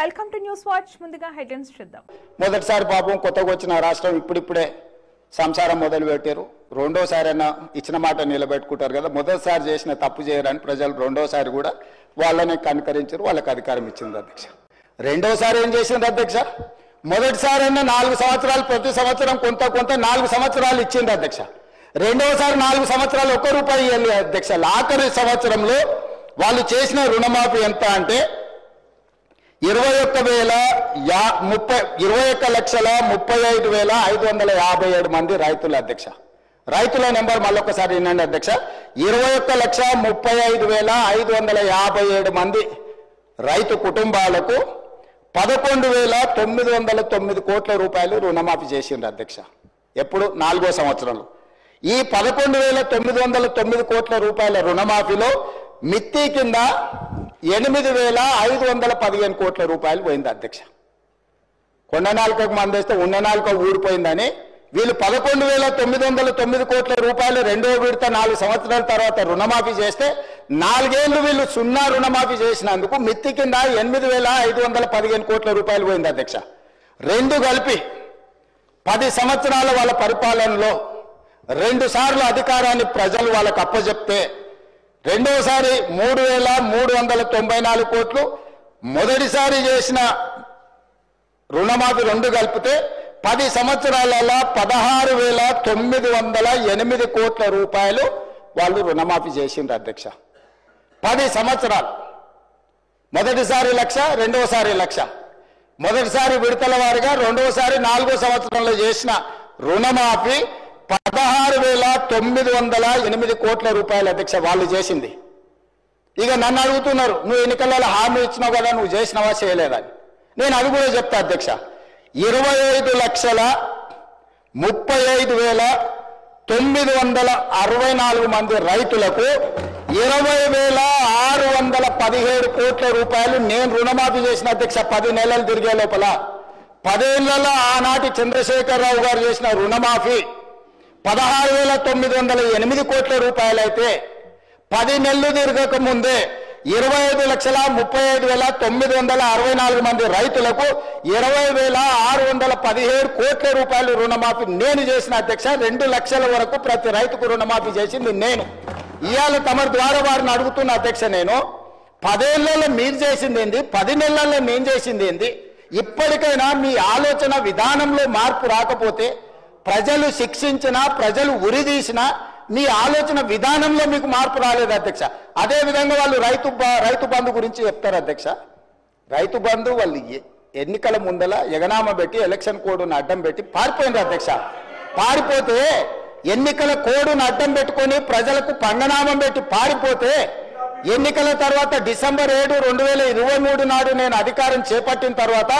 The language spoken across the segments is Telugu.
Welcome to news watch. ముందుగా హెడ్లైన్స్ చూద్దాం. మొదటిసారి పాపం కొత్తగా వచ్చిన రాష్ట్రం ఇప్పుడిప్పుడే సంసారం మొదలు పెట్టారు. రెండోసారైనా ఇచ్చిన మాట నిలబెట్టుకుంటారు కదా. మొదటిసారి చేసిన తప్పు చేయరని ప్రజలు రెండోసారి కూడా వాళ్ళని కనుకరించారు, వాళ్ళకి అధికారం ఇచ్చింది అధ్యక్ష. రెండోసారి ఏం చేసింది అధ్యక్ష? మొదటిసారైనా 4 సంవత్సరాలు, ప్రతి సంవత్సరం కొంత 4 సంవత్సరాలు ఇచ్చింది అధ్యక్ష. రెండోసారి 4 సంవత్సరాలు ₹1 ఇవ్వాలి అధ్యక్ష. ఆఖరి సంవత్సరంలో వాళ్ళు చేసిన రుణమాఫీ ఎంత అంటే 21,35,557 మంది రైతులు అధ్యక్ష. రైతుల నెంబర్ మళ్ళొకసారి వినండి అధ్యక్ష. 21,35,557 మంది రైతు కుటుంబాలకు 11,909 కోట్ల రూపాయలు రుణమాఫీ చేసిండ్రు అధ్యక్ష. ఎప్పుడు? 4వ సంవత్సరంలో. ఈ 11,909 కోట్ల రూపాయల రుణమాఫీలో మిత్తి కింద 8,515 కోట్ల రూపాయలు పోయింది అధ్యక్ష. కొండ నాలుకకు మందేస్తే ఉన్న నాలుక ఊడిపోయిందని వీళ్ళు 11,909 కోట్ల రూపాయలు రెండో విడత 4 సంవత్సరాల తర్వాత రుణమాఫీ చేస్తే 4 ఏళ్ళు వీళ్ళు 0 రుణమాఫీ చేసినందుకు మిత్తి కింద 8,515 కోట్ల రూపాయలు పోయింది అధ్యక్ష. రెండు కలిపి 10 సంవత్సరాల వాళ్ళ పరిపాలనలో 2 సార్లు అధికారాన్ని ప్రజలు వాళ్ళకు అప్పచెప్తే రెండోసారి 3,394 కోట్లు, మొదటిసారి చేసిన రుణమాఫీ 2 కలిపితే 10 సంవత్సరాలలో 16,908 కోట్ల రూపాయలు వాళ్ళు రుణమాఫీ చేసిండ్రు అధ్యక్ష. 10 సంవత్సరాలు. మొదటిసారి 1,00,000, రెండోసారి 1,00,000. మొదటిసారి విడతల వారిగా, రెండోసారి 4వ సంవత్సరంలో చేసిన రుణమాఫీ 16,908 కోట్ల రూపాయలు అధ్యక్ష వాళ్ళు చేసింది. ఇక నన్ను అడుగుతున్నారు, నువ్వు ఎన్నికలలో హామీ ఇచ్చినావు కదా, నువ్వు చేసినావా చేయలేదని. నేను అది కూడా చెప్తా అధ్యక్ష. 25,35,964 మంది రైతులకు 20,617 కోట్ల రూపాయలు నేను రుణమాఫీ చేసిన అధ్యక్ష. 10 నెలలు తిరిగే లోపల 10 ఏళ్లలో ఆనాటి చంద్రశేఖరరావు గారు చేసిన రుణమాఫీ 16,908 కోట్ల రూపాయలు అయితే 10 నెలలు తిరగక ముందే 25,35,964 మంది రైతులకు 20,617 కోట్ల రూపాయలు రుణమాఫీ నేను చేసిన అధ్యక్ష. 2 లక్షల వరకు ప్రతి రైతుకు రుణమాఫీ చేసింది నేను. ఇవాళ తమ ద్వారా వారిని అడుగుతున్న అధ్యక్ష, నేను 10 ఏళ్లలో మీరు చేసింది ఏంది, 10 నెలల్లో నేను చేసింది ఏంది? ఇప్పటికైనా మీ ఆలోచన విధానంలో మార్పు రాకపోతే, ప్రజలు శిక్షించినా, ప్రజలు ఉరిదీసినా మీ ఆలోచన విధానంలో మీకు మార్పు రాలేదు అధ్యక్ష. అదేవిధంగా వాళ్ళు రైతు బంధు గురించి చెప్తారు అధ్యక్ష. రైతు బంధు వాళ్ళు ఎన్నికల ముందల ఎగనామ పెట్టి ఎలక్షన్ కోడ్ను అడ్డం పెట్టి పారిపోయింది అధ్యక్ష. పారిపోతే ఎన్నికల కోడ్ను అడ్డం పెట్టుకొని ప్రజలకు పంగనామం పెట్టి పారిపోతే ఎన్నికల తర్వాత డిసెంబర్ 7, 2023 నాడు నేను అధికారం చేపట్టిన తర్వాత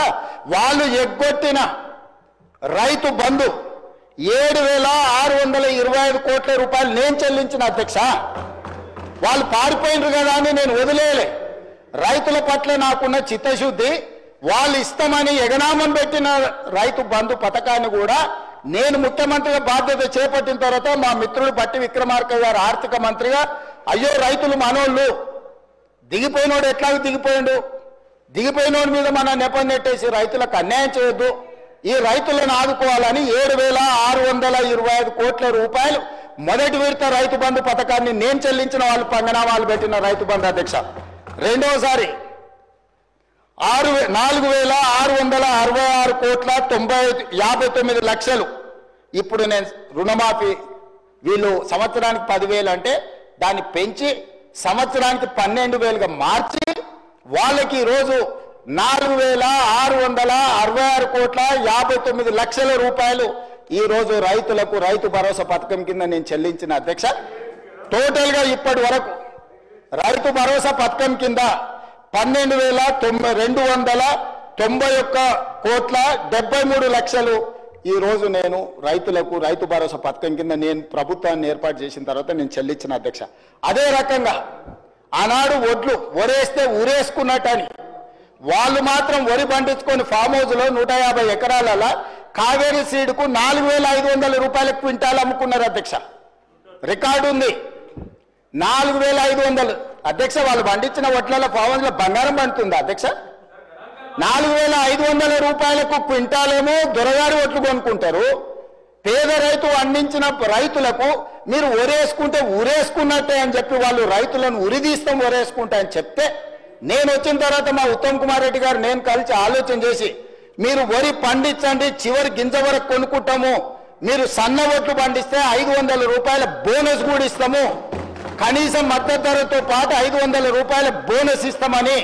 వాళ్ళు ఎగ్గొట్టిన రైతు బంధు 7,625 కోట్ల రూపాయలు నేను చెల్లించిన అధ్యక్ష. వాళ్ళు పారిపోయినరు కదా అని నేను వదిలేయలే. రైతుల పట్ల నాకున్న చిత్తశుద్ధి, వాళ్ళు ఇస్తామని ఎగనామం పెట్టిన రైతు బంధు పథకాన్ని కూడా నేను ముఖ్యమంత్రిగా బాధ్యత చేపట్టిన తర్వాత మా మిత్రుడు బట్టి విక్రమార్క గారు ఆర్థిక మంత్రిగా, అయ్యో రైతులు మనోళ్ళు, దిగిపోయినోడు ఎట్లాగో దిగిపోయిండు, దిగిపోయినోడి మీద మన నెపం నెట్టేసి రైతులకు అన్యాయం చేయొద్దు, ఈ రైతులను ఆదుకోవాలని 7,625 కోట్ల రూపాయలు మొదటి విడత రైతు బంధు పథకాన్ని నేను చెల్లించిన వాళ్ళు పంగనామాలు పెట్టిన రైతు బంధు అధ్యక్ష. రెండోసారి 4,666 కోట్ల 59 లక్షలు ఇప్పుడు నేను రుణమాఫీ, వీళ్ళు సంవత్సరానికి 10,000 అంటే దాన్ని పెంచి సంవత్సరానికి 12,000గా మార్చి వాళ్ళకి ఈరోజు 4,666 కోట్ల 59 లక్షల రూపాయలు ఈరోజు రైతులకు రైతు భరోసా పథకం కింద నేను చెల్లించిన అధ్యక్ష. టోటల్గా ఇప్పటి వరకు రైతు భరోసా పథకం కింద 12,291 కోట్ల 73 లక్షలు ఈరోజు నేను రైతులకు రైతు భరోసా పథకం కింద నేను ప్రభుత్వాన్ని ఏర్పాటు చేసిన తర్వాత నేను చెల్లించిన అధ్యక్ష. అదే రకంగా ఆనాడు ఒడ్లు ఒరేస్తే ఊరేసుకున్నట్టని వాళ్ళు మాత్రం వరి పండించుకొని ఫామ్ హౌస్లో 150 ఎకరాల కావేరీ సీడ్కు 4,500 రూపాయల క్వింటాల్ అమ్ముకున్నారు అధ్యక్ష. రికార్డు ఉంది. 4,500 అధ్యక్ష. వాళ్ళు పండించిన వడ్ల ఫామ్ హౌస్లో బంగారం పండుతుందా అధ్యక్ష? 4,500 రూపాయలకు క్వింటాలేమో దొరగారి ఓట్లు కొనుక్కుంటారు. పేద రైతు అందించిన రైతులకు మీరు ఒరేసుకుంటే ఉరేసుకున్నట్టే అని చెప్పి వాళ్ళు రైతులను ఉరిదీస్తాం ఒరేసుకుంటా అని చెప్తే, నేను వచ్చిన తర్వాత మా ఉత్తమ్ కుమార్ రెడ్డి గారు నేను కలిసి ఆలోచన చేసి, మీరు వరి పండించండి, చివరి గింజ వరకు కొనుక్కుంటాము, మీరు సన్న ఓట్లు పండిస్తే 500 రూపాయల బోనస్ కూడా ఇస్తాము, కనీసం మద్దతు ధరతో పాటు 500 రూపాయల బోనస్ ఇస్తామని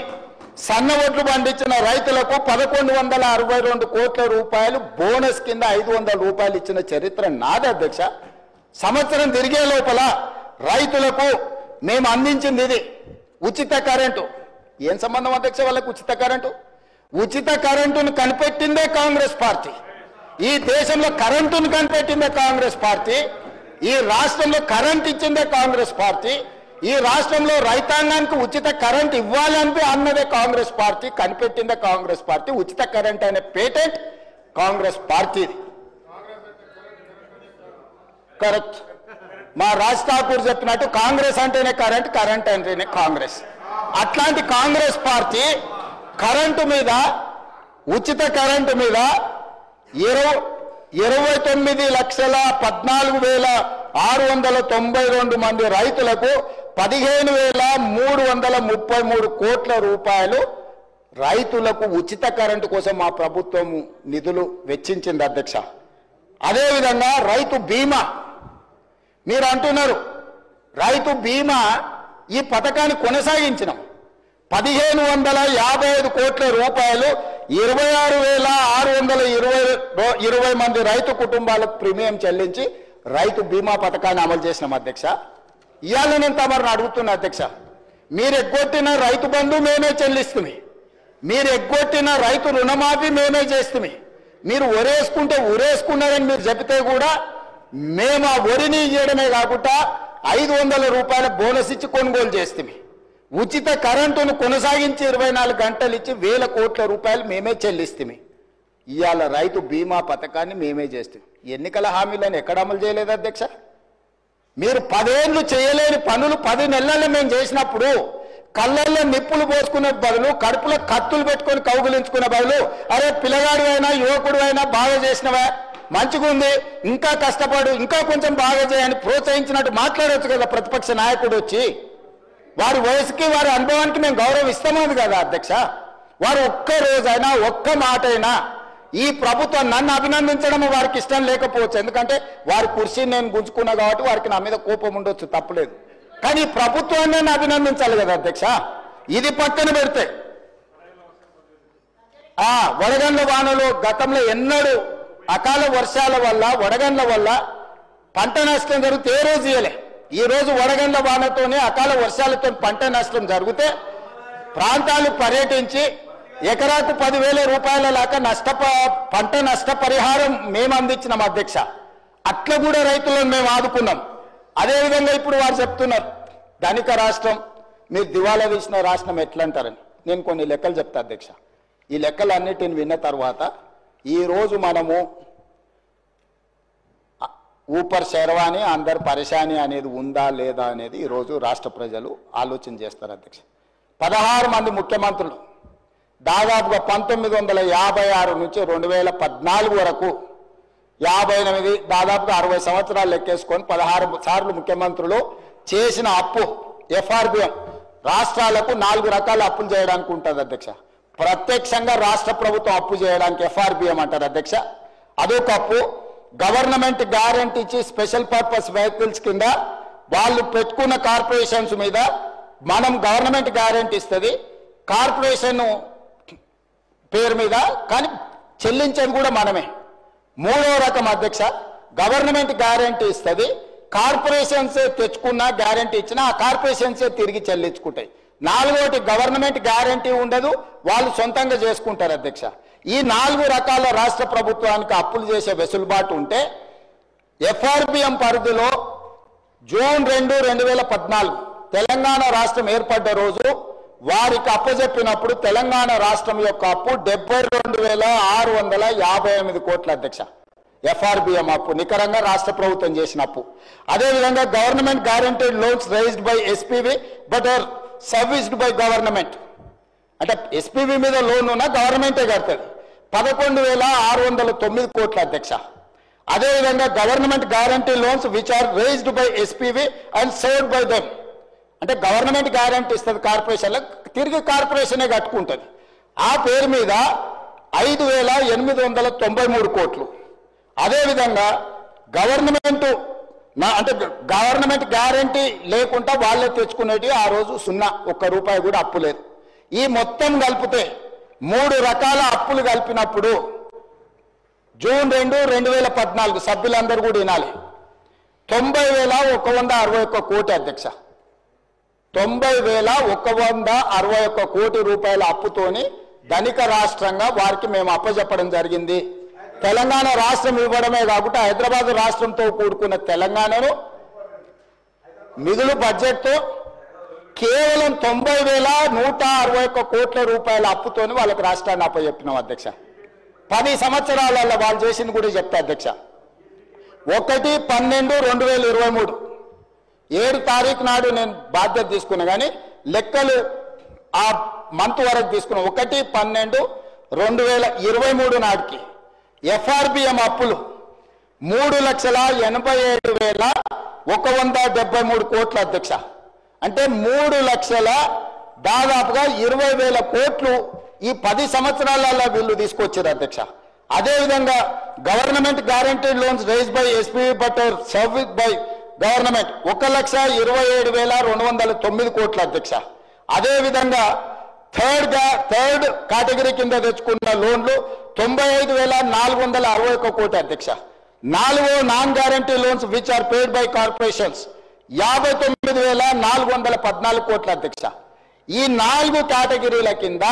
సన్న ఓట్లు పండించిన రైతులకు 1162 కోట్ల రూపాయలు బోనస్ కింద 500 రూపాయలు ఇచ్చిన చరిత్ర నాది అధ్యక్ష. సంవత్సరం తిరిగే లోపల రైతులకు మేము అందించింది ఇది ఉచిత కరెంటు. ఏం సంబంధం అధ్యక్ష వాళ్ళకు ఉచిత కరెంటు? ఉచిత కరెంటును కనిపెట్టిందే కాంగ్రెస్ పార్టీ. ఈ దేశంలో కరెంటును కనిపెట్టిందే కాంగ్రెస్ పార్టీ. ఈ రాష్ట్రంలో కరెంట్ ఇచ్చిందే కాంగ్రెస్ పార్టీ. ఈ రాష్ట్రంలో రైతాంగానికి ఉచిత కరెంట్ ఇవ్వాలని అన్నదే కాంగ్రెస్ పార్టీ, కనిపెట్టిందే కాంగ్రెస్ పార్టీ. ఉచిత కరెంట్ అనే పేటెంట్ కాంగ్రెస్ పార్టీది. కరెక్ట్. మా రాజ్ ఠాకూర్ చెప్పినట్టు కాంగ్రెస్ అంటేనే కరెంట్, కరెంట్ అంటేనే కాంగ్రెస్. అట్లాంటి కాంగ్రెస్ పార్టీ కరెంటు మీద, ఉచిత కరెంటు మీద 29,14,692 మంది రైతులకు 15,333 కోట్ల రూపాయలు రైతులకు ఉచిత కరెంటు కోసం మా ప్రభుత్వం నిధులు వెచ్చించింది అధ్యక్ష. అదేవిధంగా రైతు బీమా, మీరు అంటున్నారు రైతు బీమా ఈ పథకాన్ని కొనసాగించినాం. 1,555 కోట్ల రూపాయలు 26,620 మంది రైతు కుటుంబాలకు ప్రీమియం చెల్లించి రైతు బీమా పథకాన్ని అమలు చేసినాం అధ్యక్ష. ఇవాళ నేను తమరిని అడుగుతున్నా అధ్యక్ష, మీరు ఎగ్గొట్టిన రైతు బంధు మేమే చెల్లిస్తుంది, మీరు ఎగ్గొట్టిన రైతు రుణమాఫీ మేమే చేస్తుంది, మీరు ఒరేసుకుంటే ఉరేసుకున్నారని మీరు చెబితే కూడా మేము ఆ వరిని ఇవ్వడమే కాకుండా 500 రూపాయల బోనస్ ఇచ్చి కొనుగోలు చేస్తుంది. ఉచిత కరెంటును కొనసాగించి 24 గంటలు ఇచ్చి 1,000 కోట్ల రూపాయలు మేమే చెల్లిస్తుంది. ఇవాళ రైతు బీమా పథకాన్ని మేమే చేస్తాం. ఎన్నికల హామీలను ఎక్కడ అమలు చేయలేదు అధ్యక్ష? మీరు 10 ఏళ్ళు చేయలేని పనులు 10 నెలల్లో మేము చేసినప్పుడు కళ్ళల్లో నిప్పులు పోసుకునే బదులు, కడుపులో కత్తులు పెట్టుకొని కౌగులించుకునే బదులు, అరే పిల్లగాడు అయినా యువకుడు అయినా బాగా చేసినవా, మంచిగా ఉంది, ఇంకా కష్టపడు, ఇంకా కొంచెం బాగా చేయని ప్రోత్సహించినట్టు మాట్లాడవచ్చు కదా ప్రతిపక్ష నాయకుడు వచ్చి. వారి వయసుకి వారి అనుభవానికి మేము గౌరవం ఇస్తామని కదా అధ్యక్ష. వారు ఒక్క రోజైనా ఒక్క మాట అయినా ఈ ప్రభుత్వం నన్ను అభినందించడం వారికి ఇష్టం లేకపోవచ్చు, ఎందుకంటే వారి కుర్చీని నేను గుంజుకున్నా కాబట్టి వారికి నా మీద కోపం ఉండొచ్చు, తప్పలేదు. కానీ ప్రభుత్వాన్ని నేను అభినందించాలి కదా అధ్యక్ష. ఇది పక్కన పెడితే వడగండ్ల వానలు గతంలో ఎన్నడూ అకాల వర్షాల వల్ల వడగండ్ల వల్ల పంట నష్టం జరిగితే ఏ రోజు ఇయ్యలే. ఈ రోజు వడగండ్ల వానతోనే అకాల వర్షాలతో పంట నష్టం జరిగితే ప్రాంతాలు పర్యటించి ఎకరాకు 10,000 రూపాయల లాగా పంట నష్టపరిహారం మేము అందించినాం అధ్యక్ష. అట్లా కూడా రైతులను మేము ఆదుకున్నాం. అదేవిధంగా ఇప్పుడు వారు చెప్తున్నారు ధనిక రాష్ట్రం, మీరు దివాలా తీసిన రాష్ట్రం ఎట్లా అంటారని. నేను కొన్ని లెక్కలు చెప్తా అధ్యక్ష. ఈ లెక్కలన్నిటిని విన్న తర్వాత ఈరోజు మనము ఊపర్ శర్వాణి అందరు పరేషాని అనేది ఉందా లేదా అనేది ఈరోజు రాష్ట్ర ప్రజలు ఆలోచన చేస్తారు అధ్యక్ష. 16 మంది ముఖ్యమంత్రులు దాదాపుగా 1956 నుంచి 2014 వరకు 58, దాదాపుగా 60 సంవత్సరాలు లెక్కేసుకొని 16 సార్లు ముఖ్యమంత్రులు చేసిన అప్పు ఎఫ్ఆర్బిఎం రాష్ట్రాలకు 4 రకాల అప్పులు చేయడానికి ఉంటుంది అధ్యక్ష. ప్రత్యక్షంగా రాష్ట్ర ప్రభుత్వం అప్పు చేయడానికి ఎఫ్ఆర్బిఎం అంటారు అధ్యక్ష. అదొక అప్పు. గవర్నమెంట్ గ్యారంటీ ఇచ్చి స్పెషల్ పర్పస్ వెహికల్స్ కింద వాళ్ళు పెట్టుకున్న కార్పొరేషన్స్ మీద మనం గవర్నమెంట్ గ్యారంటీ ఇస్తుంది, కార్పొరేషన్ పేరు మీద, కానీ చెల్లించేది కూడా మనమే. 3వ రకం అధ్యక్ష, గవర్నమెంట్ గ్యారంటీ ఇస్తుంది, కార్పొరేషన్స్ తెచ్చుకున్న గ్యారంటీ ఇచ్చినా ఆ కార్పొరేషన్సే తిరిగి చెల్లించుకుంటాయి. 4వది గవర్నమెంట్ గ్యారంటీ ఉండదు, వాళ్ళు సొంతంగా చేసుకుంటారు అధ్యక్ష. ఈ 4 రకాల రాష్ట్ర ప్రభుత్వానికి అప్పులు చేసే వెసులుబాటు ఉంటే ఎఫ్ఆర్బిఎం పరిధిలో జూన్ 2, 2014 తెలంగాణ రాష్ట్రం ఏర్పడ్డ రోజు వారికి అప్పచెప్పినప్పుడు తెలంగాణ రాష్ట్రం యొక్క అప్పు 72,658 కోట్ల అధ్యక్ష. ఎఫ్ఆర్బిఎం అప్పు నికరంగా రాష్ట్ర ప్రభుత్వం చేసిన అప్పు. అదేవిధంగా government guaranteed loans raised by SPV but are serviced by government. అంటే ఎస్పీబీ మీద లోన్ ఉన్నా గవర్నమెంటే కడుతుంది 11,609 కోట్ల అధ్యక్ష. అదేవిధంగా government guarantee loans which are raised by SPB and served by them, అంటే గవర్నమెంట్ గ్యారంటీ ఇస్తుంది కార్పొరేషన్లకు, తిరిగి కార్పొరేషనే కట్టుకుంటుంది. ఆ పేరు మీద 5,893 కోట్లు. అదేవిధంగా గవర్నమెంట్ గ్యారంటీ లేకుండా వాళ్ళే తెచ్చుకునేటి ఆ రోజు 0, 1 రూపాయి కూడా అప్పు లేదు. ఈ మొత్తం కలిపితే 3 రకాల అప్పులు కలిపినప్పుడు జూన్ 2, 2014 సభ్యులందరూ కూడా వినాలి, 90,161 కోటి అధ్యక్ష. 90,161 కోటి రూపాయల అప్పుతోని ధనిక రాష్ట్రంగా వారికి మేము అప్పచెప్పడం జరిగింది. తెలంగాణ రాష్ట్రం ఇవ్వడమే కాకుండా హైదరాబాద్ రాష్ట్రంతో కూడుకున్న తెలంగాణను మిగులు బడ్జెట్తో కేవలం 90,161 కోట్ల రూపాయల అప్పుతోని వాళ్ళకి రాష్ట్రాన్ని అప్పచెప్పినాం అధ్యక్ష. 10 సంవత్సరాలలో వాళ్ళు చేసింది కూడా చెప్తా అధ్యక్ష. 1/12/2023 7 తారీఖు నాడు నేను బాధ్యత తీసుకున్నా, కానీ లెక్కలు ఆ మంత్ వరకు తీసుకున్నాం. 1/12/2023 నాటికి ఎఫ్ఆర్బిఎం అప్పులు 3,87,173 కోట్ల అధ్యక్ష. అంటే 3 లక్షల దాదాపుగా 20,000 కోట్లు ఈ 10 సంవత్సరాలలో వీళ్ళు తీసుకొచ్చారు అధ్యక్ష. అదేవిధంగా government guaranteed loans raise by SPB but served by government 1,27,209 కోట్ల అధ్యక్ష. అదేవిధంగా థర్డ్ కేటగిరీ కింద తెచ్చుకున్న లోన్లు 95,461 కోటి అధ్యక్ష. 4 non guarantee loans which are paid by corporations 59,414 కోట్ల అధ్యక్ష. ఈ 4 కేటగిరీల కింద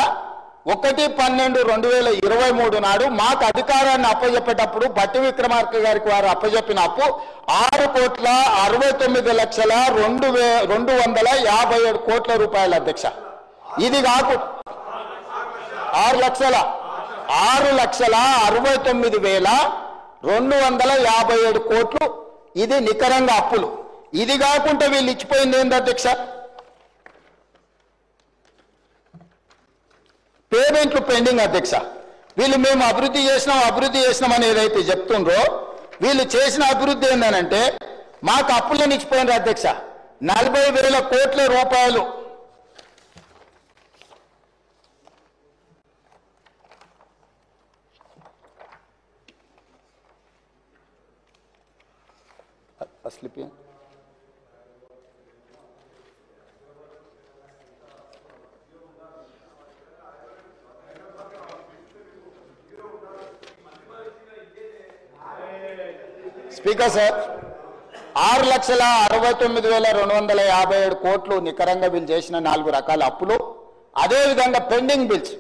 1/12/2023 నాడు మాకు అధికారాన్ని అప్పచెప్పేటప్పుడు బట్టి విక్రమార్క గారికి వారు అప్పచెప్పిన అప్పు 6,69,257 కోట్ల రూపాయల అధ్యక్ష. ఇది కాకు 6,69,257 కోట్లు ఇది నికరంగా అప్పులు. ఇది కాకుండా వీళ్ళు ఇచ్చిపోయింది ఏంది అధ్యక్ష? పేమెంట్లు పెండింగ్ అధ్యక్ష. వీళ్ళు మేము అభివృద్ధి చేసినామని ఏదైతే చెప్తుండ్రో వీళ్ళు చేసిన అభివృద్ధి ఏందనంటే మాకు అప్పులను ఇచ్చిపోయినారు అధ్యక్ష. 40,000 కోట్ల రూపాయలు అసలు స్పీకర్ సార్ 6,69,257 కోట్లు నికరంగా వీళ్ళు చేసిన 4 రకాల అప్పులు. అదేవిధంగా పెండింగ్ బిల్స్.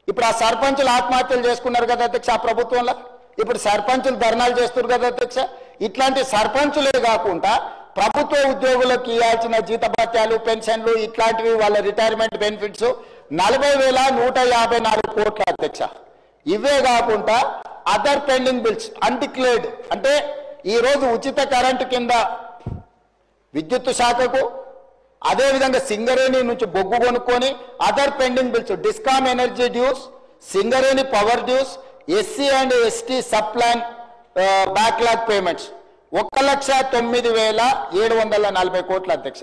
ఇప్పుడు ఆ సర్పంచులు ఆత్మహత్యలు చేసుకున్నారు కదా అధ్యక్ష ఆ ప్రభుత్వంలో. ఇప్పుడు సర్పంచులు ధర్నాలు చేస్తున్నారు కదా అధ్యక్ష. ఇట్లాంటి సర్పంచులే కాకుండా ప్రభుత్వ ఉద్యోగులకు ఇవ్వాల్సిన జీతభత్యాలు, పెన్షన్లు, ఇట్లాంటివి వాళ్ళ రిటైర్మెంట్ బెనిఫిట్స్ 40,154 కోట్ల అధ్యక్ష. ఇవే కాకుండా అదర్ పెండింగ్ బిల్స్ అన్డిక్లేర్డ్, అంటే ఈరోజు ఉచిత కరెంటు కింద విద్యుత్ శాఖకు, అదేవిధంగా సింగరేణి నుంచి బొగ్గు కొనుక్కొని other pending bills discom energy dues, Singareni power dues, SC and ST సప్లైన్ బ్యాక్లాగ్ పేమెంట్స్ 1,09,740 కోట్ల అధ్యక్ష.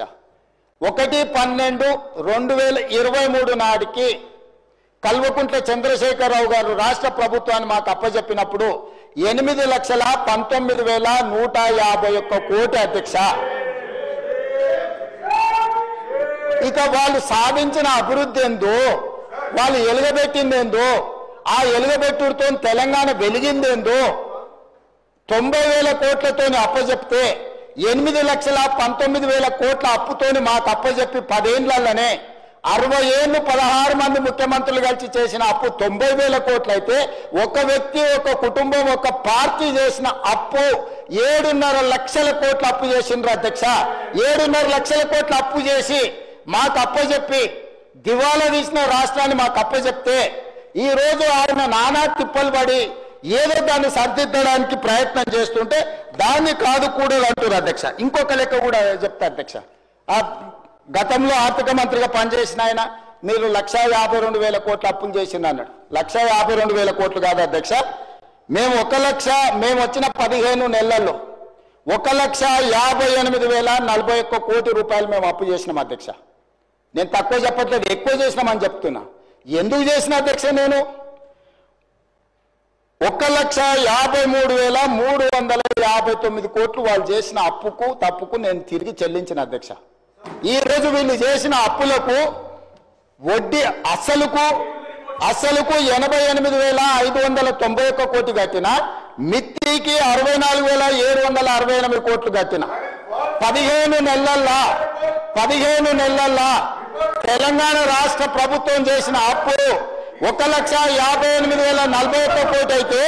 1/12/2023 నాటికి కల్వకుంట్ల చంద్రశేఖరరావు గారు రాష్ట్ర ప్రభుత్వాన్ని మాకు అప్పచెప్పినప్పుడు 8,19,151 కోటి అధ్యక్ష. ఇక వాళ్ళు సాధించిన అభివృద్ధి ఏందో, వాళ్ళు ఎలుగబెట్టిందేందో, ఆ ఎలుగబెట్టుతో తెలంగాణ వెలిగిందేందో 90,000 కోట్లతో అప్పచెప్తే 8,19,000 కోట్ల అప్పుతోని మాకు అప్పచెప్పి 10 ఏళ్లలోనే 60 ఏళ్ళు 16 మంది ముఖ్యమంత్రులు కలిసి చేసిన అప్పు 90,000 కోట్లు అయితే ఒక వ్యక్తి, ఒక కుటుంబం, ఒక పార్టీ చేసిన అప్పు 7.5 లక్షల కోట్ల అప్పు చేసిండ్రు అధ్యక్ష. 7.5 లక్షల కోట్ల అప్పు చేసి మాకు అప్పచెప్పి దివాలా తీసిన రాష్ట్రాన్ని మాకు అప్పచెప్తే ఈ రోజు ఆయన నానా తిప్పలు పడి ఏదో దాన్ని సరిదిద్దడానికి ప్రయత్నం చేస్తుంటే దాన్ని కాదు కూడా అంటారు అధ్యక్ష. ఇంకొక లెక్క కూడా చెప్తా అధ్యక్ష. గతంలో ఆర్థిక మంత్రిగా పనిచేసిన ఆయన మీరు 1,52,000 కోట్ల అప్పులు చేసింది అన్నాడు. 1,52,000 కోట్లు కాదు అధ్యక్ష, మేము మేము వచ్చిన 15 నెలల్లో 1,58,041 కోటి రూపాయలు మేము అప్పు చేసినాం అధ్యక్ష. నేను తక్కువ చెప్పట్లేదు, ఎక్కువ చేసినామని చెప్తున్నా. ఎందుకు చేసిన అధ్యక్ష? నేను 1,53,359 కోట్లు వాళ్ళు చేసిన అప్పుకు తప్పుకు నేను తిరిగి చెల్లించిన అధ్యక్ష. ఈ రోజు వీళ్ళు చేసిన అప్పులకు వడ్డీ అసలుకు 88,591 కోటి కట్టిన, మిత్తికి 64,768 కోట్లు కట్టిన. 15 నెలల్లో తెలంగాణ రాష్ట్ర ప్రభుత్వం చేసిన అప్పు 1,58,041 కోటి అయితే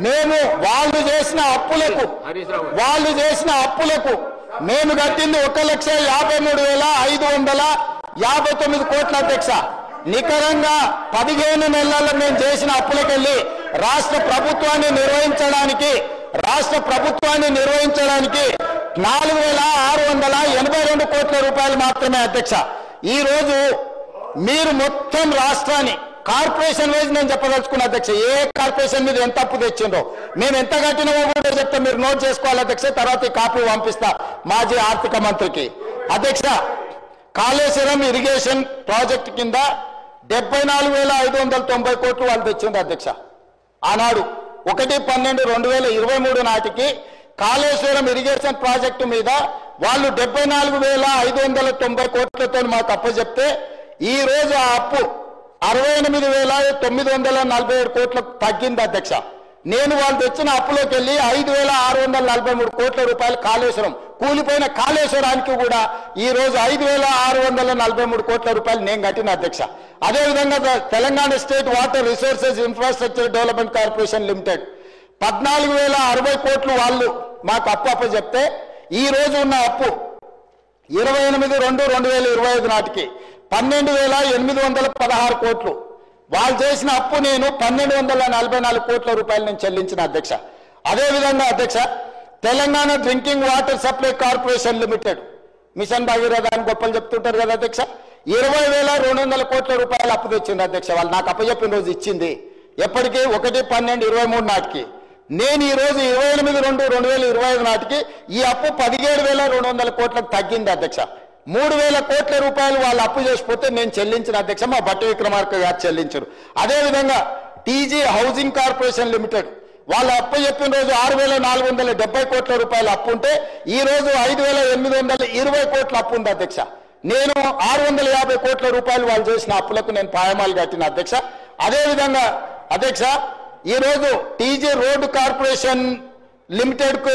మేము వాళ్ళు చేసిన అప్పులకు మేము కట్టింది 1,53,559 కోట్ల అధ్యక్ష. నికరంగా 15 నెలల్లో మేము చేసిన అప్పులకెళ్ళి రాష్ట్ర ప్రభుత్వాన్ని నిర్వహించడానికి 4,682 కోట్ల రూపాయలు మాత్రమే అధ్యక్ష. ఈ రోజు మీరు మొత్తం రాష్ట్రాన్ని కార్పొరేషన్ వైజ్ నేను చెప్పదలుచుకున్న అధ్యక్ష, ఏ కార్పొరేషన్ మీద ఎంత అప్పు తెచ్చిందో మేము ఎంత కట్టినామో కూడా చెప్తే మీరు నోట్ చేసుకోవాలి అధ్యక్ష. తర్వాత ఈ కాపీ పంపిస్తా మాజీ ఆర్థిక మంత్రికి. అధ్యక్ష, కాళేశ్వరం ఇరిగేషన్ ప్రాజెక్టు కింద 74,590 కోట్లు వాళ్ళు తెచ్చింది అధ్యక్ష. ఆనాడు 1/12/2023 నాటికి కాళేశ్వరం ఇరిగేషన్ ప్రాజెక్టు మీద వాళ్ళు 74,590 కోట్లతో మాకు అప్పచెప్తే ఈ రోజు ఆ అప్పు 68,947 కోట్లకు తగ్గింది అధ్యక్ష. నేను వాళ్ళు తెచ్చిన అప్పులోకి వెళ్ళి 5,643 కోట్ల రూపాయలు కాళేశ్వరం కూలిపోయిన కాళేశ్వరానికి కూడా ఈ రోజు 5,643 కోట్ల రూపాయలు నేను కట్టిన అధ్యక్ష. అదేవిధంగా Telangana state water resources infrastructure development corporation limited 14,060 కోట్లు వాళ్ళు మాకు అప్పు చెప్తే ఈ రోజు ఉన్న అప్పు 28/2/2025 నాటికి 12,816 కోట్లు. వాళ్ళు చేసిన అప్పు నేను 1,244 కోట్ల రూపాయలు నేను చెల్లించిన అధ్యక్ష. అదేవిధంగా అధ్యక్ష, Telangana drinking water supply corporation limited mission Bhagiratha అని గొప్పలు చెప్తుంటారు కదా అధ్యక్ష, 20,200 కోట్ల రూపాయలు అప్పు తెచ్చింది అధ్యక్ష. వాళ్ళు నాకు అప్పచెప్పిన రోజు ఇచ్చింది ఎప్పటికీ 1/12/23 నాటికి. నేను ఈ రోజు 28/2/2025 నాటికి ఈ అప్పు 17,200 కోట్లకు తగ్గింది అధ్యక్ష. 3,000 కోట్ల రూపాయలు వాళ్ళు అప్పు చేసిపోతే నేను చెల్లించిన అధ్యక్ష, మా భట్టి విక్రమార్క గారు చెల్లించరు. అదేవిధంగా టీజీ హౌసింగ్ కార్పొరేషన్ లిమిటెడ్ వాళ్ళు అప్పు చెప్పిన రోజు 6,470 కోట్ల రూపాయలు అప్పు ఉంటే ఈ రోజు 5,820 కోట్ల అప్పు ఉంది అధ్యక్ష. నేను 650 కోట్ల రూపాయలు వాళ్ళు చేసిన అప్పులకు నేను పాయమాలు కట్టిన అధ్యక్ష. అదేవిధంగా అధ్యక్ష, ఈ రోజు టీజీ రోడ్డు కార్పొరేషన్ లిమిటెడ్ కు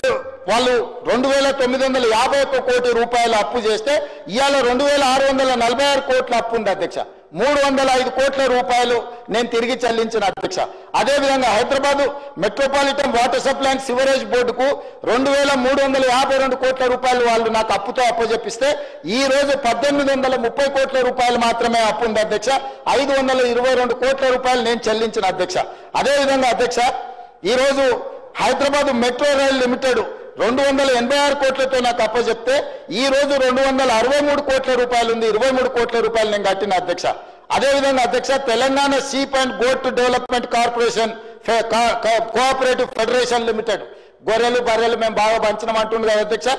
వాళ్ళు 2,951 కోటి రూపాయలు అప్పు చేస్తే ఇవాళ 2,646 కోట్ల అప్పు ఉంది అధ్యక్ష. 305 కోట్ల రూపాయలు నేను తిరిగి చెల్లించిన అధ్యక్ష. అదేవిధంగా Hyderabad metropolitan water supply and sewerage బోర్డుకు 2,352 కోట్ల రూపాయలు వాళ్ళు నాకు అప్పుతో అప్పచెప్పిస్తే ఈ రోజు 1,830 కోట్ల రూపాయలు మాత్రమే అప్పు ఉంది అధ్యక్ష. 522 కోట్ల రూపాయలు నేను చెల్లించిన అధ్యక్ష. అదేవిధంగా అధ్యక్ష, ఈ రోజు హైదరాబాద్ మెట్రో రైల్ లిమిటెడ్ 286 కోట్లతో నాకు అప్పచెప్తే ఈ రోజు 263 కోట్ల రూపాయలు ఉంది. 23 కోట్ల రూపాయలు నేను కట్టిన అధ్యక్ష. అదేవిధంగా అధ్యక్ష, Telangana sheep and goat development corporation cooperative federation limited గొర్రెలు బర్రెలు మేము బాగా పంచడం అంటుంది కదా అధ్యక్ష,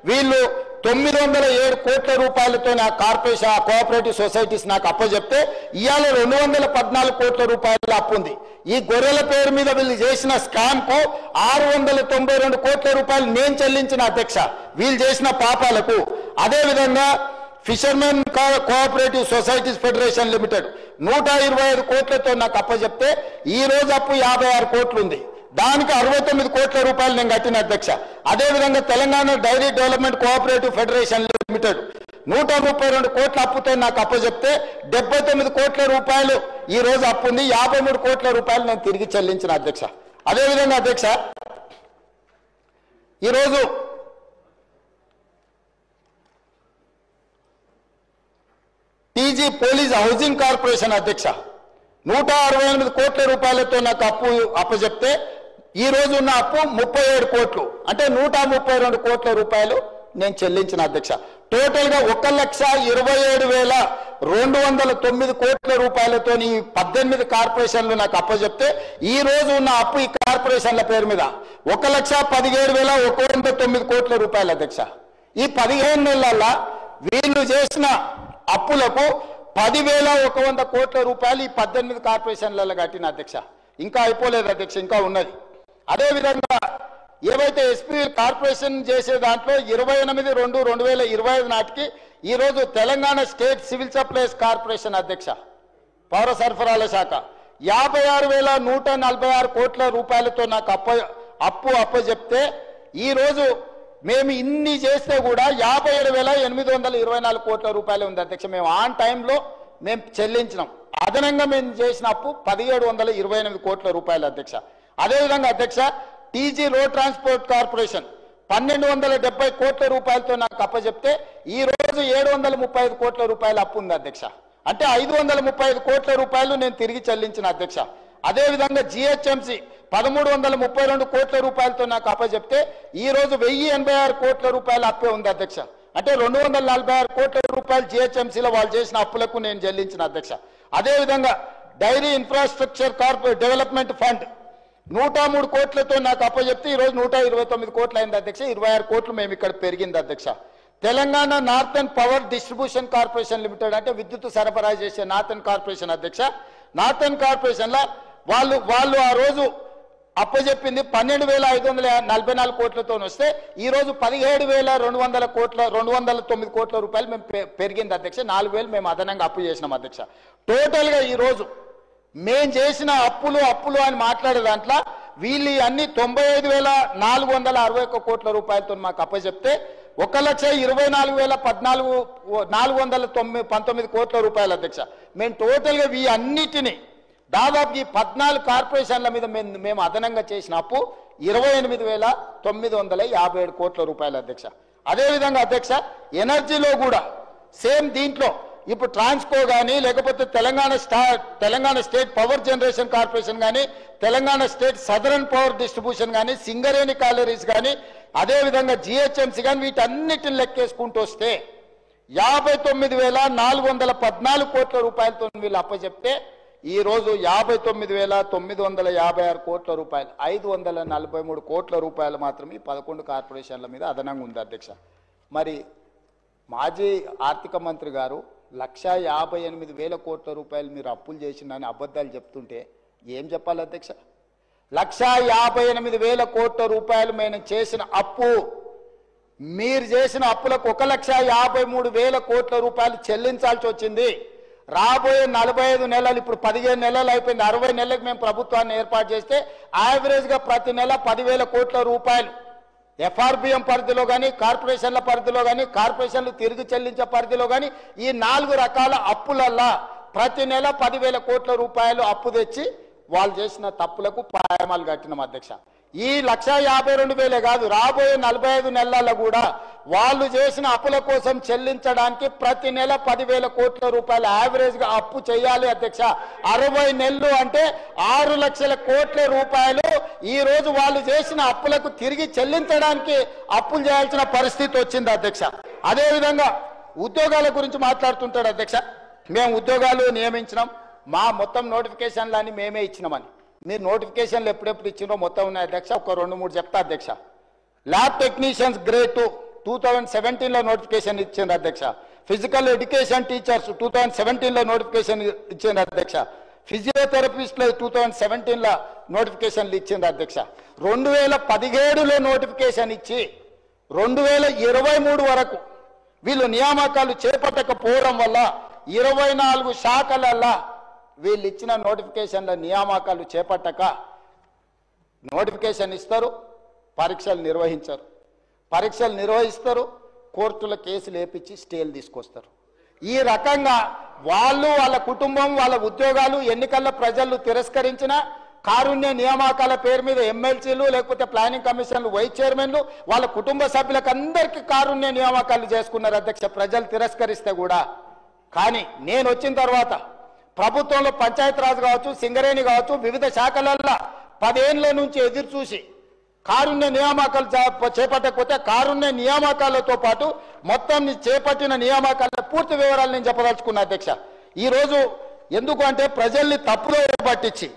వీళ్ళు 907 కోట్ల రూపాయలతో నా కార్పొరేషన్ కోఆపరేటివ్ సొసైటీస్ నాకు అప్పచెప్తే ఇవాళ 214 కోట్ల రూపాయల అప్పు ఉంది. ఈ గొర్రెల పేరు మీద వీళ్ళు చేసిన స్కామ్ కు 692 కోట్ల రూపాయలు నేను చెల్లించిన అధ్యక్ష వీళ్ళు చేసిన పాపాలకు. అదేవిధంగా fishermen cooperative societies federation limited 125 కోట్లతో నాకు అప్పచెప్తే ఈ రోజు అప్పు 56 కోట్లు ఉంది. దానికి 69 కోట్ల రూపాయలు నేను కట్టిన అధ్యక్ష. అదేవిధంగా Telangana dairy development cooperative federation limited 132 కోట్ల అప్పుతో నాకు అప్పచెప్తే 79 కోట్ల రూపాయలు ఈ రోజు అప్పు ఉంది. 53 కోట్ల రూపాయలు నేను తిరిగి చెల్లించిన అధ్యక్ష. అదేవిధంగా అధ్యక్ష, ఈరోజు టీజీ పోలీస్ హౌసింగ్ కార్పొరేషన్ అధ్యక్ష 168 కోట్ల రూపాయలతో నాకు అప్పచెప్తే ఈ రోజు ఉన్న అప్పు 37 కోట్లు, అంటే 132 కోట్ల రూపాయలు నేను చెల్లించిన అధ్యక్ష. టోటల్గా 1,27,209 కోట్ల రూపాయలతో ఈ 18 కార్పొరేషన్లు నాకు అప్పచెప్తే ఈ రోజు ఉన్న అప్పు ఈ కార్పొరేషన్ల పేరు మీద 1,17,109 కోట్ల రూపాయలు అధ్యక్ష. ఈ 15 నెలల వీళ్ళు చేసిన అప్పులకు 10,100 కోట్ల రూపాయలు ఈ 18 కార్పొరేషన్లలో కట్టిన అధ్యక్ష. ఇంకా అయిపోలేదు అధ్యక్ష, ఇంకా ఉన్నది. అదేవిధంగా ఏవైతే ఎస్పీ కార్పొరేషన్ చేసే దాంట్లో 28/2/2025 నాటికి ఈరోజు Telangana state civil supplies corporation అధ్యక్ష, పౌర సరఫరాల శాఖ 56,146 కోట్ల రూపాయలతో నాకు అప్పచెప్తే ఈరోజు మేము ఇన్ని చేస్తే కూడా 57,824 కోట్ల రూపాయలు ఉంది అధ్యక్ష. మేము ఆన్ టైంలో మేము చెల్లించినాం. అదనంగా మేము చేసిన అప్పు 1,728 కోట్ల రూపాయలు అధ్యక్ష. అదేవిధంగా అధ్యక్ష టీజీ రోడ్ ట్రాన్స్పోర్ట్ కార్పొరేషన్ 1,270 కోట్ల రూపాయలతో నాకు అప్పచెప్తే ఈ రోజు 735 కోట్ల రూపాయల అప్పు ఉంది అధ్యక్ష. అంటే 535 కోట్ల రూపాయలు నేను తిరిగి చెల్లించిన అధ్యక్ష. అదేవిధంగా జిహెచ్ఎంసి 1,332 కోట్ల రూపాయలతో నాకు అప్పచెప్తే ఈ రోజు 1,086 కోట్ల రూపాయల అప్పే ఉంది అధ్యక్ష. అంటే 246 కోట్ల రూపాయలు జిహెచ్ఎంసీలో వాళ్ళు చేసిన అప్పులకు నేను చెల్లించిన అధ్యక్ష. అదేవిధంగా dairy infrastructure corporate development fund 103 కోట్లతో నాకు అప్పచెప్తే ఈరోజు 129 కోట్లు అయింది అధ్యక్ష. 26 కోట్లు మేము ఇక్కడ పెరిగింది అధ్యక్ష. Telangana northern power distribution corporation limited అంటే విద్యుత్ సరఫరా చేసే నార్థన్ కార్పొరేషన్ అధ్యక్ష. నార్థన్ కార్పొరేషన్లో వాళ్ళు ఆ రోజు అప్పచెప్పింది 12,544 కోట్లతో వస్తే ఈ రోజు 17,209 కోట్ల రూపాయలు మేము పెరిగింది అధ్యక్ష. 4,000 మేము అదనంగా అప్పు చేసినాం అధ్యక్ష. టోటల్గా ఈరోజు మేం చేసిన అప్పులు అని మాట్లాడే దాంట్లో వీళ్ళు అన్ని 95,461 కోట్ల రూపాయలతో మాకు అప్పచెప్తే 1,24,419 కోట్ల రూపాయలు అధ్యక్ష. మేము టోటల్గా ఈ అన్నిటినీ దాదాపు ఈ 14 కార్పొరేషన్ల మీద మేము అదనంగా చేసిన అప్పు 28,957 కోట్ల రూపాయలు అధ్యక్ష. అదేవిధంగా అధ్యక్ష ఎనర్జీలో కూడా సేమ్ దీంట్లో ఇప్పుడు ట్రాన్స్కో కానీ లేకపోతే Telangana state power generation corporation కానీ Telangana state southern power distribution కానీ సింగరేణి కాలరీస్ కానీ అదేవిధంగా జిహెచ్ఎంసీ కానీ వీటన్నిటిని లెక్కేసుకుంటూ వస్తే 59,414 కోట్ల రూపాయలతో వీళ్ళు అప్పచెప్తే ఈ రోజు 59,956 కోట్ల రూపాయలు 543 కోట్ల రూపాయలు మాత్రమే 11 కార్పొరేషన్ల మీద అదనంగా ఉంది అధ్యక్ష. మరి మాజీ ఆర్థిక మంత్రి గారు 1,58,000 కోట్ల రూపాయలు మీరు అప్పులు చేసిందని అబద్ధాలు చెప్తుంటే ఏం చెప్పాలి అధ్యక్ష? 1,58,000 కోట్ల రూపాయలు మేము చేసిన అప్పు, మీరు చేసిన అప్పులకు 1,53,000 కోట్ల రూపాయలు చెల్లించాల్సి వచ్చింది. రాబోయే 45 నెలలు ఇప్పుడు 15 నెలలు అయిపోయింది, 60 నెలలకు మేము ప్రభుత్వాన్ని ఏర్పాటు చేస్తే యావరేజ్గా ప్రతి నెల 10,000 కోట్ల రూపాయలు ఎఫ్ఆర్బిఎం పరిధిలో కానీ కార్పొరేషన్ల పరిధిలో కానీ కార్పొరేషన్లు తిరిగి చెల్లించే పరిధిలో కానీ ఈ 4 రకాల అప్పులల్లా ప్రతి నెల 10,000 కోట్ల రూపాయలు అప్పు తెచ్చి వాళ్ళు చేసిన తప్పులకు పాయమాలు కట్టినాం అధ్యక్ష. ఈ 1,52,000 కాదు, రాబోయే 45 నెలల్లో కూడా వాళ్ళు చేసిన అప్పుల కోసం చెల్లించడానికి ప్రతి నెల 10,000 కోట్ల రూపాయలు యావరేజ్గా అప్పు చేయాలి అధ్యక్ష. 60 నెలలు అంటే 6 లక్షల కోట్ల రూపాయలు ఈ రోజు వాళ్ళు చేసిన అప్పులకు తిరిగి చెల్లించడానికి అప్పులు చేయాల్సిన పరిస్థితి వచ్చింది అధ్యక్ష. అదేవిధంగా ఉద్యోగాల గురించి మాట్లాడుతుంటాడు అధ్యక్ష. మేము ఉద్యోగాలు నియమించినాం, మా మొత్తం నోటిఫికేషన్లన్నీ మేమే ఇచ్చినామని. మీరు నోటిఫికేషన్లు ఎప్పుడెప్పుడు ఇచ్చినో మొత్తం ఉన్నాయి అధ్యక్ష. ఒక 2-3 చెప్తా అధ్యక్ష. ల్యాబ్ టెక్నీషియన్స్ గ్రేడ్ 2 2017లో నోటిఫికేషన్ ఇచ్చింది అధ్యక్ష. ఫిజికల్ ఎడ్యుకేషన్ టీచర్స్ 2017లో నోటిఫికేషన్ ఇచ్చింది అధ్యక్ష. ఫిజియోథెరపిస్టులు 2017లో నోటిఫికేషన్లు ఇచ్చింది అధ్యక్ష. 2017లో నోటిఫికేషన్ ఇచ్చి 2023 వరకు వీళ్ళు నియామకాలు చేపట్టకపోవడం వల్ల 24 శాఖలల్లా వీళ్ళు ఇచ్చిన నోటిఫికేషన్ల నియామకాలు చేపట్టక నోటిఫికేషన్ ఇస్తారు, పరీక్షలు నిర్వహించరు. పరీక్షలు నిర్వహిస్తారు, కోర్టుల కేసులు వేపించి స్టేలు తీసుకొస్తారు. ఈ రకంగా వాళ్ళు, వాళ్ళ కుటుంబం, వాళ్ళ ఉద్యోగాలు ఎన్నికల్లో ప్రజలు తిరస్కరించిన కారుణ్య నియామకాల పేరు మీద ఎమ్మెల్సీలు లేకపోతే ప్లానింగ్ కమిషన్లు వైస్ చైర్మన్లు వాళ్ళ కుటుంబ సభ్యులకు అందరికీ కారుణ్య నియామకాలు చేసుకున్నారు అధ్యక్ష, ప్రజలు తిరస్కరిస్తే కూడా. కానీ నేను వచ్చిన తర్వాత ప్రభుత్వంలో పంచాయతీరాజ్ కావచ్చు, సింగరేణి కావచ్చు, వివిధ శాఖలల్లో 10 ఏళ్ల నుంచి ఎదురు చూసి కారుణ్య నియామకాలు చేపట్టకపోతే కారుణ్య నియామకాలతో పాటు మొత్తం చేపట్టిన నియామకాల పూర్తి వివరాలు నేను చెప్పదలుచుకున్నా అధ్యక్ష. ఈరోజు ఎందుకు అంటే ప్రజల్ని తప్పుదో పట్టించి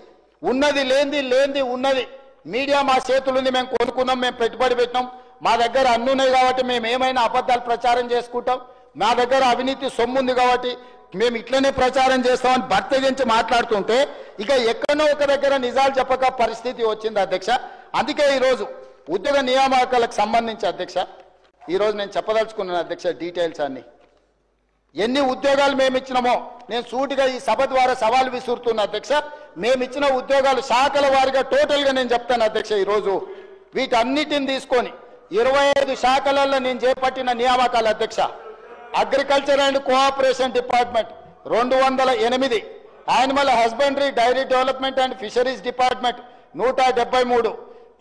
ఉన్నది లేనిది ఉన్నది మీడియా మా చేతులుంది, మేము కొనుక్కున్నాం, మేము పెట్టుబడి పెట్టినాం, మా దగ్గర అన్ని ఉన్నాయి కాబట్టి మేము ఏమైనా అబద్ధాలు ప్రచారం చేసుకుంటాం, మా దగ్గర అవినీతి సొమ్ము ఉంది కాబట్టి మేము ఇట్లనే ప్రచారం చేస్తామని బర్తగించి మాట్లాడుతుంటే ఇక ఎక్కడో ఒక దగ్గర నిజాలు చెప్పక పరిస్థితి వచ్చింది అధ్యక్ష. అందుకే ఈరోజు ఉద్యోగ నియామకాలకు సంబంధించి అధ్యక్ష ఈరోజు నేను చెప్పదలుచుకున్నాను అధ్యక్ష డీటెయిల్స్ అన్ని. ఎన్ని ఉద్యోగాలు మేము ఇచ్చినామో నేను సూటిగా ఈ సభ ద్వారా సవాల్ విసురుతున్నా అధ్యక్ష. మేము ఇచ్చిన ఉద్యోగాలు శాఖల వారిగా టోటల్గా నేను చెప్తాను అధ్యక్ష. ఈరోజు వీటన్నిటిని తీసుకొని 25 శాఖలలో నేను చేపట్టిన నియామకాలు అధ్యక్ష. Agriculture and cooperation department 208, animal husbandry dairy development and fisheries department 173,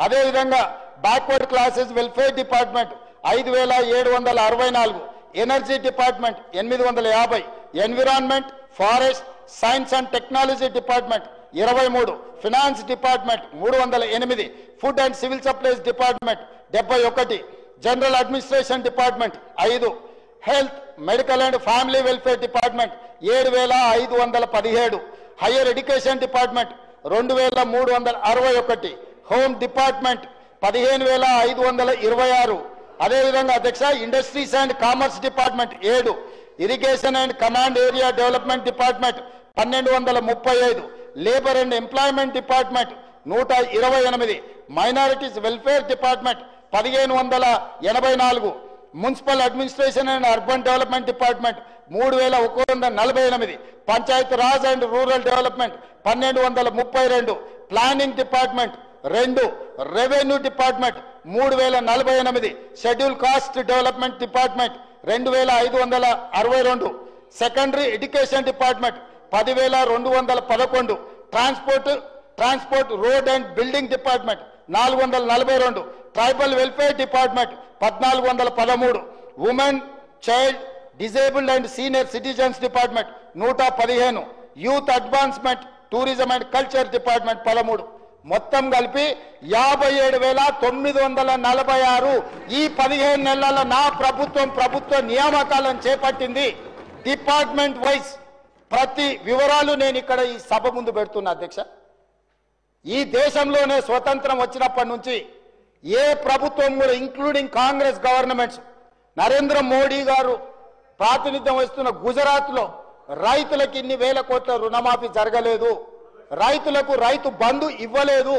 అదేవిధంగా backward classes welfare department 5764, energy department 850, environment forest science and technology department 23, finance department 308, food and civil supplies department 71, general administration department 5, health medical and family welfare department 7517, higher education department 2361, home department 15526, అదేవిధంగా అధ్యక్ష industries and commerce department 7, irrigation and command area development department 1235, labour and employment department 128, minorities welfare department 1584, municipal administration and urban development department 3148, Panchayat Raj and rural development 1232, planning department 2, revenue department 3048, schedule caste development department 2562, secondary education department 10211, transport road and building department 442, tribal welfare department 1413, women child disabled and senior citizens department 115, youth advancement tourism and culture department 13, మొత్తం కలిపి 57,946 ఈ 15 నెలల నా ప్రభుత్వ నియామకాలను చేపట్టింది. డిపార్ట్మెంట్ వైజ్ ప్రతి వివరాలు నేను ఇక్కడ ఈ సభ ముందు పెడుతున్నా అధ్యక్ష. ఈ దేశంలోనే స్వతంత్రం వచ్చినప్పటి నుంచి ఏ ప్రభుత్వం కూడా including Congress governments Narendra Modi గారు ప్రాతినిధ్యం వహిస్తున్న గుజరాత్లో రైతులకు ఇన్ని వేల కోట్ల రుణమాఫీ జరగలేదు, రైతులకు రైతు బంధు ఇవ్వలేదు,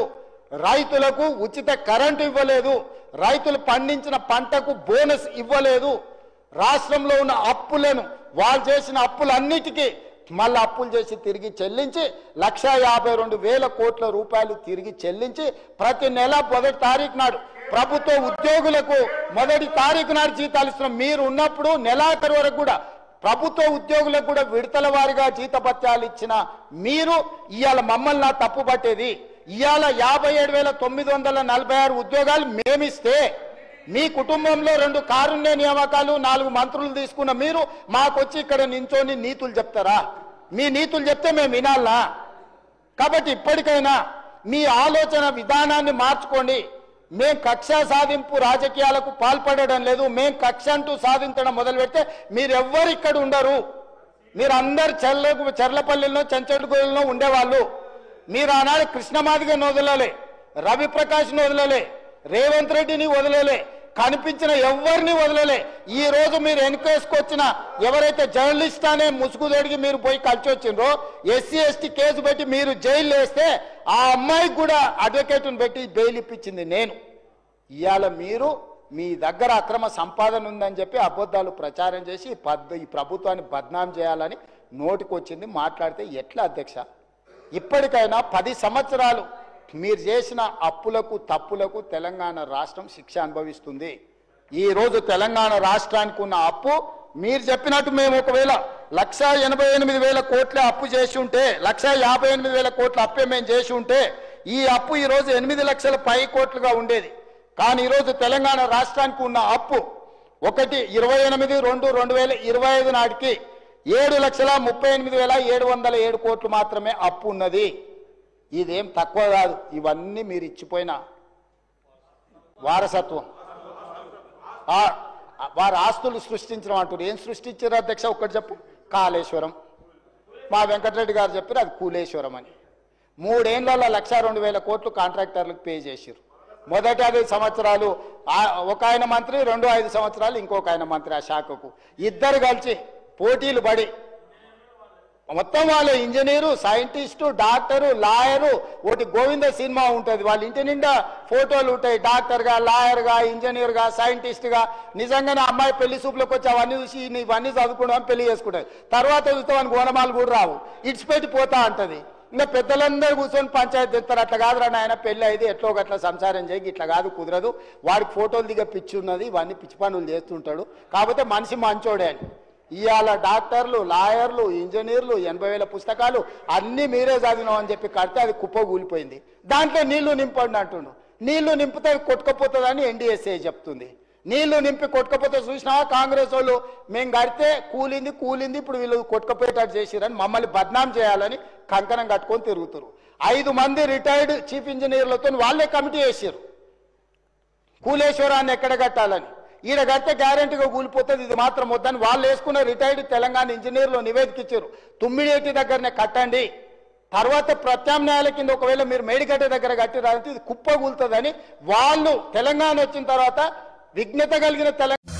రైతులకు ఉచిత కరెంటు ఇవ్వలేదు, రైతులు పండించిన పంటకు బోనస్ ఇవ్వలేదు. రాష్ట్రంలో ఉన్న అప్పులను వాళ్ళు చేసిన అప్పులన్నిటికీ మళ్ళీ అప్పులు చేసి తిరిగి చెల్లించి 1,52,000 కోట్ల రూపాయలు తిరిగి చెల్లించి ప్రతి నెల 1వ తారీఖు నాడు ప్రభుత్వ ఉద్యోగులకు 1వ తారీఖు నాడు జీతాలు ఇస్తున్నాం. మీరు ఉన్నప్పుడు నెలాఖరు వరకు కూడా ప్రభుత్వ ఉద్యోగులకు కూడా విడతల వారిగా జీతభత్యాలు ఇచ్చిన మీరు ఇవాళ మమ్మల్ని నా తప్పు పట్టేది. ఇవాళ 57,946 ఉద్యోగాలు మేమిస్తే మీ కుటుంబంలో 2 కారుణ్య నియామకాలు 4 మంత్రులు తీసుకున్న మీరు మాకొచ్చి ఇక్కడ నించొని నీతులు చెప్తారా? మీ నీతులు చెప్తే మేము వినాలా? కాబట్టి ఇప్పటికైనా మీ ఆలోచన విధానాన్ని మార్చుకోండి. మేం కక్ష సాధింపు రాజకీయాలకు పాల్పడడం లేదు. మేం కక్ష అంటూ సాధించడం మొదలు పెడితే మీరెవ్వరు ఇక్కడ ఉండరు. మీరందరు చెర్లపల్లిలో చెంచడుగోలలో ఉండేవాళ్ళు. మీరు ఆనాడు కృష్ణమాదిగని వదలలే, రవిప్రకాష్ని వదలలే, రేవంత్ రెడ్డిని వదలలే, కనిపించిన ఎవరిని వదలలే. ఈ రోజు మీరు వెనుకేసుకొచ్చిన ఎవరైతే జర్నలిస్ట్ అనే ముసుగు తొడిగి మీరు పోయి కలిసి వచ్చిండ్రో ఎస్సీ ఎస్టీ కేసు పెట్టి మీరు జైలు వేస్తే ఆ అమ్మాయికి కూడా అడ్వకేట్ని పెట్టి బెయిల్ ఇప్పించింది నేను. ఇవాళ మీరు మీ దగ్గర అక్రమ సంపాదన ఉందని చెప్పి అబద్ధాలు ప్రచారం చేసి ఈ ప్రభుత్వాన్ని బద్నాం చేయాలని నోటికొచ్చింది మాట్లాడితే ఎట్లా అధ్యక్ష? ఇప్పటికైనా 10 సంవత్సరాలు మీరు చేసిన అప్పులకు తప్పులకు తెలంగాణ రాష్ట్రం శిక్ష అనుభవిస్తుంది. ఈ రోజు తెలంగాణ రాష్ట్రానికి ఉన్న అప్పు మీరు చెప్పినట్టు మేము ఒకవేళ 1,88,000 కోట్ల అప్పు చేసి ఉంటే 1,58,000 కోట్ల అప్పే మేము చేసి ఉంటే ఈ అప్పు ఈరోజు 8 లక్షల పై కోట్లుగా ఉండేది. కానీ ఈరోజు తెలంగాణ రాష్ట్రానికి ఉన్న అప్పు 1/28/2/2025 నాటికి 7,38,707 కోట్లు మాత్రమే అప్పు ఉన్నది. ఇదేం తక్కువ కాదు. ఇవన్నీ మీరు ఇచ్చిపోయిన వారసత్వం వారు ఆస్తులు సృష్టించడం అంటారు. ఏం సృష్టించారు అధ్యక్ష ఒక్కటి చెప్పు. కాళేశ్వరం. మా వెంకటరెడ్డి గారు చెప్పారు అది కూలేశ్వరం అని. 3 ఏళ్లలో 1,02,000 కోట్లు కాంట్రాక్టర్లకు పే చేశారు. మొదటి 5 సంవత్సరాలు ఒక ఆయన మంత్రి, 5 సంవత్సరాలు ఇంకొక ఆయన మంత్రి. ఆ శాఖకు ఇద్దరు కలిసి పోటీలు పడి మొత్తం వాళ్ళు ఇంజనీరు, సైంటిస్టు, డాక్టరు, లాయరు. ఒకటి గోవింద సినిమా ఉంటుంది, వాళ్ళ ఇంటి నిండా ఫోటోలు ఉంటాయి. డాక్టర్గా, లాయర్గా, ఇంజనీర్గా, సైంటిస్ట్గా. నిజంగానే అమ్మాయి పెళ్లి సూపులకు వచ్చి అవన్నీ చూసి ఇవన్నీ చదువుకుంటామని పెళ్లి చేసుకుంటాయి. తర్వాత చూస్తామని గోనమాలు కూడా రావు, ఇడిచిపెట్టి పోతా అంటది. ఇంకా పెద్దలందరూ కూర్చొని పంచాయతీ తెస్తారు. అట్లా కాదురా నాయన, పెళ్ళి అయితే ఎట్లో గట్లా సంసారం చేయి, ఇట్లా కాదు, కుదరదు. వాడికి ఫోటోలు దిగ పిచ్చి ఉన్నది, ఇవన్నీ పిచ్చి పనులు చేస్తుంటాడు. కాకపోతే మనిషి మంచోడే అని. ఇవాళ డాక్టర్లు, లాయర్లు, ఇంజనీర్లు 80,000 పుస్తకాలు అన్నీ మీరే చదివినాం అని చెప్పి కడితే అది కుప్ప కూలిపోయింది. దాంట్లో నీళ్లు నింపండి అంటుండు. నీళ్లు నింపితే కొట్టుకపోతుందని ఎన్డీఎస్ఏ చెప్తుంది. నీళ్లు నింపి కొట్టుకపోతే చూసినా కాంగ్రెస్ వాళ్ళు మేము కడితే కూలింది ఇప్పుడు వీళ్ళు కొట్టుకపోయేటట్టు చేసిరని మమ్మల్ని బద్నాం చేయాలని కంకణం కట్టుకొని తిరుగుతారు. 5 మంది రిటైర్డ్ చీఫ్ ఇంజనీర్లతో వాళ్ళే కమిటీ వేసారు కూలేశ్వరాన్ని ఎక్కడ కట్టాలని. ఈడ కడితే గ్యారంటీగా కూలిపోతుంది, ఇది మాత్రం వద్దని వాళ్ళు వేసుకున్న రిటైర్డ్ తెలంగాణ ఇంజనీర్లు నివేదిక ఇచ్చారు. తుమ్మిడేటి దగ్గరనే కట్టండి, తర్వాత ప్రత్యామ్నాయాల కింద ఒకవేళ మీరు మేడిగడ్డ దగ్గర కట్టిరాలంటే ఇది కుప్ప కూలుతుందని వాళ్ళు తెలంగాణ వచ్చిన తర్వాత విజ్ఞత కలిగిన తెలంగాణ